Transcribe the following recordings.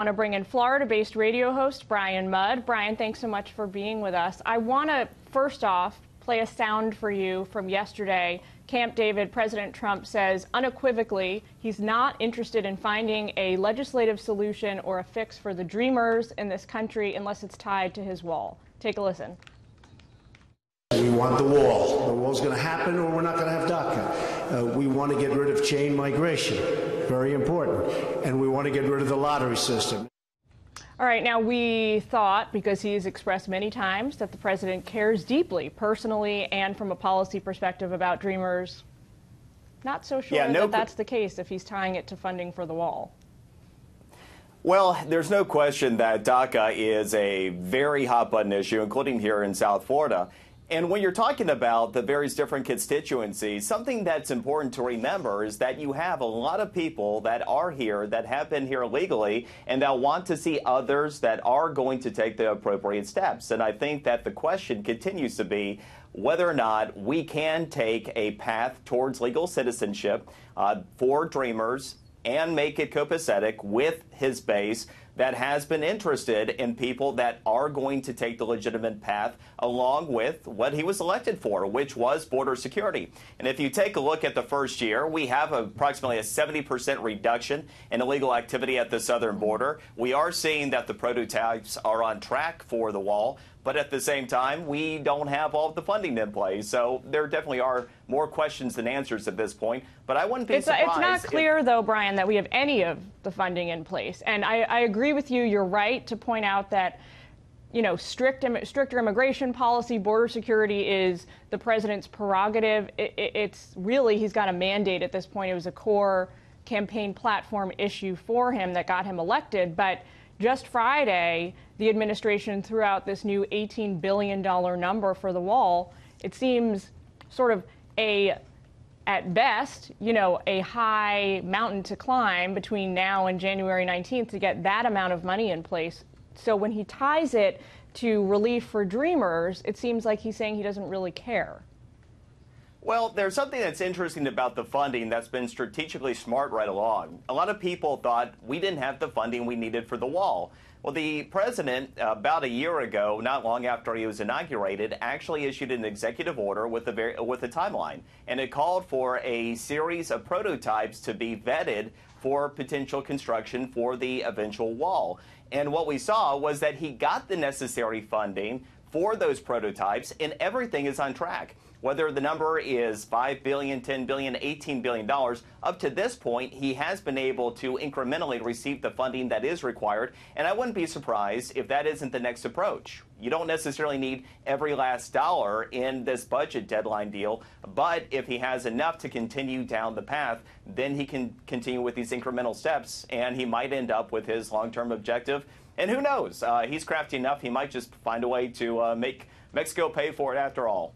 I want to bring in Florida-based radio host Brian Mudd. Brian, thanks so much for being with us. I want to, first off, play a sound for you from yesterday. Camp David, President Trump says unequivocally he's not interested in finding a legislative solution or a fix for the dreamers in this country unless it's tied to his wall. Take a listen. We want the wall. The wall's going to happen or we're not going to have DACA. We want to get rid of chain migration. Very important. And we want to get rid of the lottery system. All right, now we thought, because he's expressed many times that the president cares deeply, personally and from a policy perspective, about dreamers. Not so sure that that's the case if he's tying it to funding for the wall. Well, there's no question that DACA is a very hot-button issue, including here in South Florida. And when you're talking about the various different constituencies, something that's important to remember is that you have a lot of people that are here, that have been here legally, and that want to see others that are going to take the appropriate steps. And I think that the question continues to be whether or not we can take a path towards legal citizenship for dreamers and make it copacetic with his base that has been interested in people that are going to take the legitimate path along with what he was elected for, which was border security. And if you take a look at the first year, we have approximately a 70% reduction in illegal activity at the southern border. We are seeing that the prototypes are on track for the wall, but at the same time, we don't have all of the funding in place. So there definitely are more questions than answers at this point. But I wouldn't be surprised. It's not clear, though, Brian, that we have any of the funding in place. And I agree with you. You're right to point out that, you know, stricter immigration policy, border security is the president's prerogative. It's really, he's got a mandate at this point. It was a core campaign platform issue for him that got him elected. But just Friday, the administration threw out this new $18 billion number for the wall. It seems sort of at best, you know, a high mountain to climb between now and January 19th to get that amount of money in place. So when he ties it to relief for dreamers, it seems like he's saying he doesn't really care. Well, there's something that's interesting about the funding that's been strategically smart right along. A lot of people thought we didn't have the funding we needed for the wall. Well, the president, about a year ago, not long after he was inaugurated, actually issued an executive order with a timeline. And it called for a series of prototypes to be vetted for potential construction for the eventual wall. And what we saw was that he got the necessary funding for those prototypes, and everything is on track. Whether the number is $5 billion, $10 billion, $18 billion, up to this point, he has been able to incrementally receive the funding that is required. And I wouldn't be surprised if that isn't the next approach. You don't necessarily need every last dollar in this budget deadline deal, but if he has enough to continue down the path, then he can continue with these incremental steps, and he might end up with his long-term objective. And who knows? He's crafty enough, he might just find a way to make Mexico pay for it after all.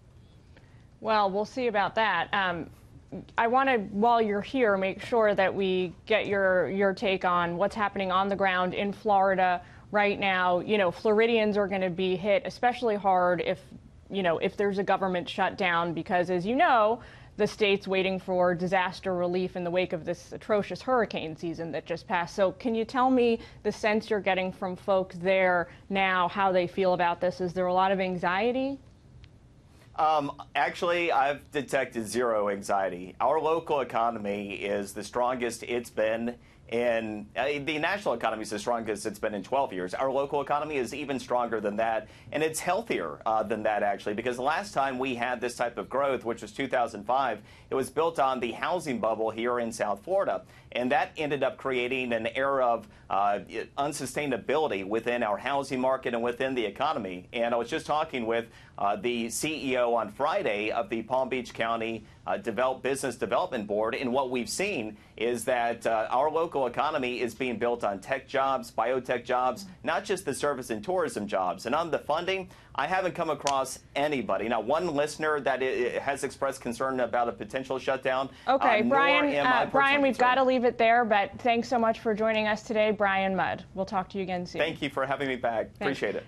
Well, we'll see about that. I want to, while you're here, make sure that we get your take on what's happening on the ground in Florida right now. You know, Floridians are going to be hit especially hard if there's a government shutdown, because, as you know, the state's waiting for disaster relief in the wake of this atrocious hurricane season that just passed. So can you tell me the sense you're getting from folks there now, how they feel about this? Is there a lot of anxiety? Actually, I've detected zero anxiety. Our local economy is the strongest it's been in, the national economy is the strongest it's been in 12 years. Our local economy is even stronger than that, and it's healthier than that, actually, because the last time we had this type of growth, which was 2005, it was built on the housing bubble here in South Florida, and that ended up creating an era of unsustainability within our housing market and within the economy. And I was just talking with the CEO on Friday of the Palm Beach County Business Development Board, and what we've seen is that our local economy is being built on tech jobs, biotech jobs, not just the service and tourism jobs. And on the funding, I haven't come across anybody, not one listener that has expressed concern about a potential shutdown. Okay, Brian, we've got to leave it there, but thanks so much for joining us today, Brian Mudd. We'll talk to you again soon. Thank you for having me back. Appreciate it.